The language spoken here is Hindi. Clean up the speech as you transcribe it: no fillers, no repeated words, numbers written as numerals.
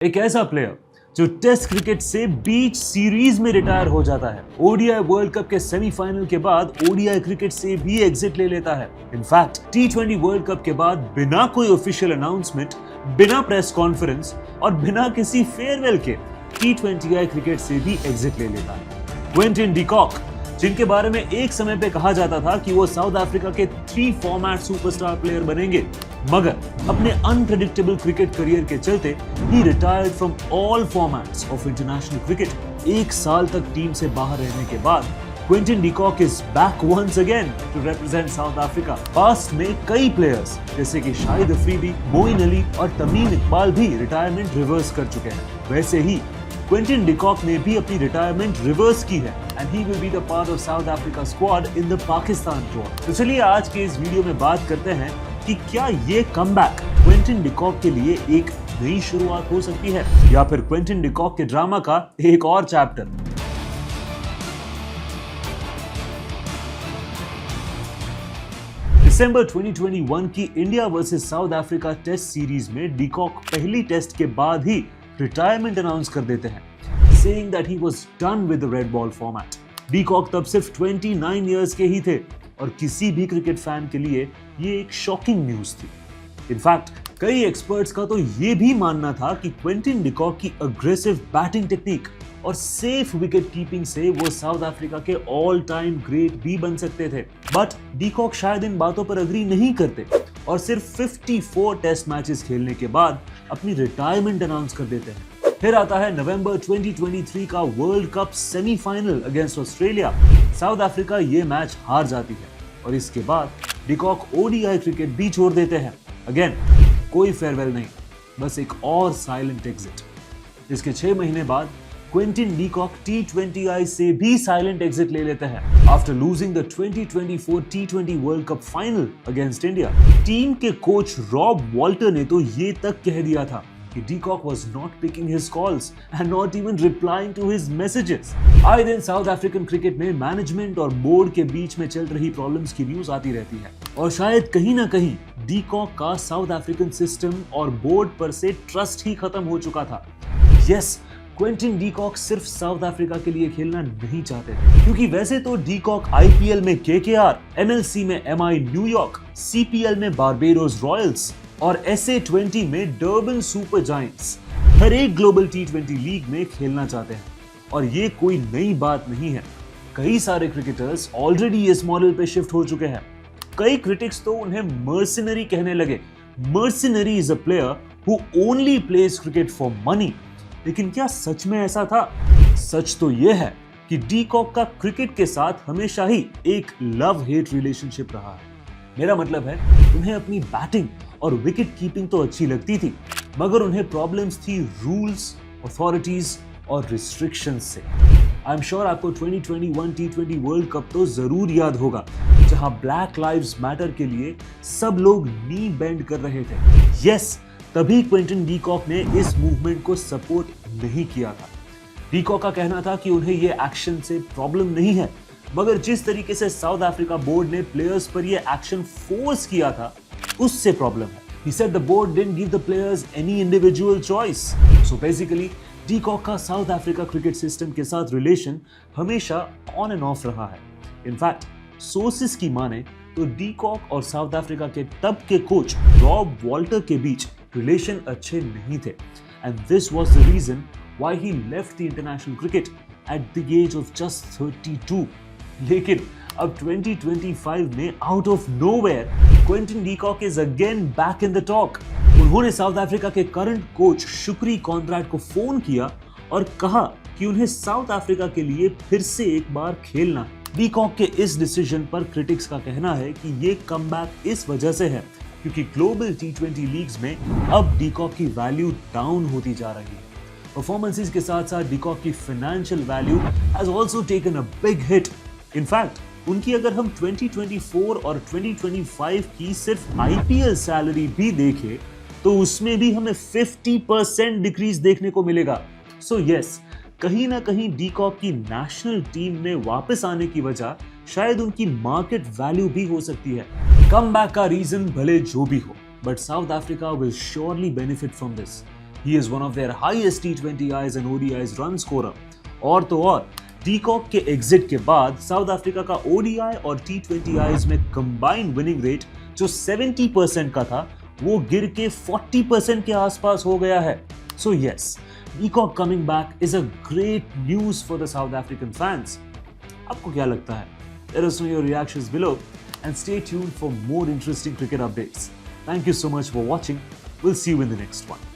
एक ऐसा प्लेयर जो टेस्ट क्रिकेट से बीच सीरीज में रिटायर हो जाता है, ओडीआई वर्ल्ड कप के सेमीफाइनल के बाद ओडीआई क्रिकेट से भी एग्जिट ले लेता है। इनफैक्ट टी20 वर्ल्ड कप के बाद बिना कोई ऑफिशियल अनाउंसमेंट, बिना प्रेस कॉन्फ्रेंस और बिना किसी फेयरवेल के टी20आई क्रिकेट से भी एग्जिट ले लेता है। क्विंटन डी कॉक, जिनके बारे में एक समय पे कहा जाता था कि वो साउथ अफ्रीका के 3 फॉर्मेट सुपरस्टार प्लेयर बनेंगे, मगर अपने अनप्रेडिक्टेबल क्रिकेट करियर के चलते ही retired from all formats of international cricket. एक साल तक टीम से बाहर रहने के बाद Quinton de Kock is back once again to represent South Africa. Past में कई प्लेयर्स जैसे कि शाहिद अफरीदी, मोइन अली और तमीम इकबाल भी रिटायरमेंट रिवर्स कर चुके हैं। वैसे ही क्विंटन डी कॉक ने भी अपनी रिटायरमेंट रिवर्स की है and he will be the part of south Africa squad in the Pakistan tour. तो चलिए आज के इस वीडियो में बात करते हैं कि क्या ये कमबैक क्विंटन डी कॉक के लिए एक नई शुरुआत हो सकती है या फिर क्विंटन डी कॉक के ड्रामा का एक और चैप्टर। दिसंबर 2021 की India versus South Africa test series में डी कॉक पहली टेस्ट के बाद ही रिटायरमेंट अनाउंस कर देते हैं, saying that he was done with the red ball format. De Kock तब सिर्फ 29 इयर्स के ही थे और किसी भी क्रिकेट फैन के लिए ये एक शॉकिंग न्यूज थी। इनफैक्ट कई एक्सपर्ट्स का तो ये भी मानना था कि क्विंटन डी कॉक की अग्रेसिव बैटिंग टेक्निक और सेफ विकेट कीपिंग से वो साउथ अफ्रीका के ऑल टाइम ग्रेट भी बन सकते थे। बट डी कॉक शायद इन बातों पर अग्री नहीं करते और सिर्फ 54 टेस्ट मैचेस खेलने के बाद अपनी रिटायरमेंट अनाउंस कर देते हैं। फिर आता है नवंबर 2023 का world cup semifinal against Australia. South Africa ये मैच हार जाती है और इसके बाद डी कॉक ओडीआई क्रिकेट भी छोड़ देते हैं। अगेन कोई फेयरवेल नहीं, बस एक और साइलेंट एग्जिट। इसके 6 महीने बाद क्विंटन डी कॉक टी20आई से भी साइलेंट एग्जिट ले लेते हैं आफ्टर लूजिंग द 2024 टी20 world cup final against India. Team के कोच रॉब वॉल्टर ने तो ये तक कह दिया था कि de Kock was not picking his calls and not even replying to his messages। आए दिन साउथ अफ्रीकन क्रिकेट में मैनेजमेंट और बोर्ड के बीच में चल रही प्रॉब्लम्स की न्यूज आती रहती है और शायद कहीं ना कहीं डी कॉक का साउथ अफ्रीकन सिस्टम और बोर्ड पर से ट्रस्ट ही खत्म हो चुका था। यस, क्विंटन डी कॉक सिर्फ साउथ अफ्रीका के लिए खेलना नहीं चाहते थे, क्योंकि वैसे तो डी कॉक आईपीएल में केकेआर, एमएलसी में एमआई न्यूयॉर्क, सीपीएल में बारबेडोस रॉयल्स और SA20 में डर्बन सुपर जायंट्स हर एक ग्लोबल टी20 लीग में खेलना चाहते हैं। और ये कोई नई बात नहीं है, कई सारे क्रिकेटर्स ऑलरेडी इस मॉडल पे शिफ्ट हो चुके हैं। कई क्रिटिक्स तो उन्हें मर्सिनरी कहने लगे। Mercenary is a player who only pledge cricket for money. लेकिन क्या सच में ऐसा था? सच तो यह है कि डी कॉक का क्रिकेट के साथ हमेशा ही एक लव हेट रिलेशनशिप रहा है। मेरा मतलब है, उन्हें अपनी बैटिंग और विकेट कीपिंग तो अच्छी लगती थी, मगर उन्हें प्रॉब्लम्स थी रूल्स, अथॉरिटीज और रिस्ट्रिक्शंस से। आई एम श्योर आपको 2021 टी20 वर्ल्ड कप तो जरूर याद होगा, जहां ब्लैक लाइव्स मैटर के लिए सब लोग नी बेंड कर रहे थे। यस, तभी क्विंटन डी कॉक ने इस मूवमेंट को सपोर्ट नहीं किया था। डी कॉक का कहना था कि उन्हें ये एक्शन से प्रॉब्लम नहीं है, मगर जिस तरीके से साउथ अफ्रीका बोर्ड ने प्लेयर्स पर ये एक्शन फोर्स किया था, उससे प्रॉब्लम है। He said the board didn't give the players any individual choice. So basically, de Kock का साउथ अफ्रीका क्रिकेट सिस्टम के साथ रिलेशन हमेशा ऑन एंड ऑफ रहा है। इनफैक्ट सोर्सेस की माने तो डी कॉक और साउथ अफ्रीका के तब के कोच रॉब वॉल्टर के बीच रिलेशन अच्छे नहीं थे, and this was the reason why he left the international cricket at the age of just 32। लेकिन अब 2025 में out of nowhere Quinton de Kock is again back in the talk. उन्होंने साउथ अफ्रीका के करंट कोच शुक्री कॉन्ट्रैट को फोन किया और कहा कि उन्हें साउथ अफ्रीका के लिए फिर से एक बार खेलना है। डी कॉक के इस डिसीजन पर क्रिटिक्स का कहना है कि ये कमबैक इस वजह से है क्योंकि ग्लोबल टी20 लीग्स में अब डी कॉक की वैल्यू डाउन होती जा रही है। परफॉर्मेंसेस के साथ साथ डी कॉक की financial value has also taken a big hit. In fact उनकी अगर हम 2024 और 2025 की सिर्फ आईपीएल सैलरी भी देखें तो उसमें भी हमें 50% डिक्रीज देखने को मिलेगा। सो यस, कहीं ना कहीं डी कॉक की नेशनल टीम में वापस आने की वजह शायद उनकी मार्केट वैल्यू भी हो सकती है। कमबैक का रीजन भले जो भी हो, but south Africa will surely benefit from this. He is one of their highest T20Is and ODIs run scorer. और तो और डीकॉक के एग्जिट के बाद साउथ अफ्रीका का ODI और T20Is में कंबाइंड विनिंग रेट जो 70% का था वो गिर के 40% के आसपास हो गया है. So yes, Peacock coming back is a great news for the South African fans. आपको क्या लगता है? Let us know your reactions below and stay tuned for more interesting cricket updates. Thank you so much for watching. We'll see you in the next one.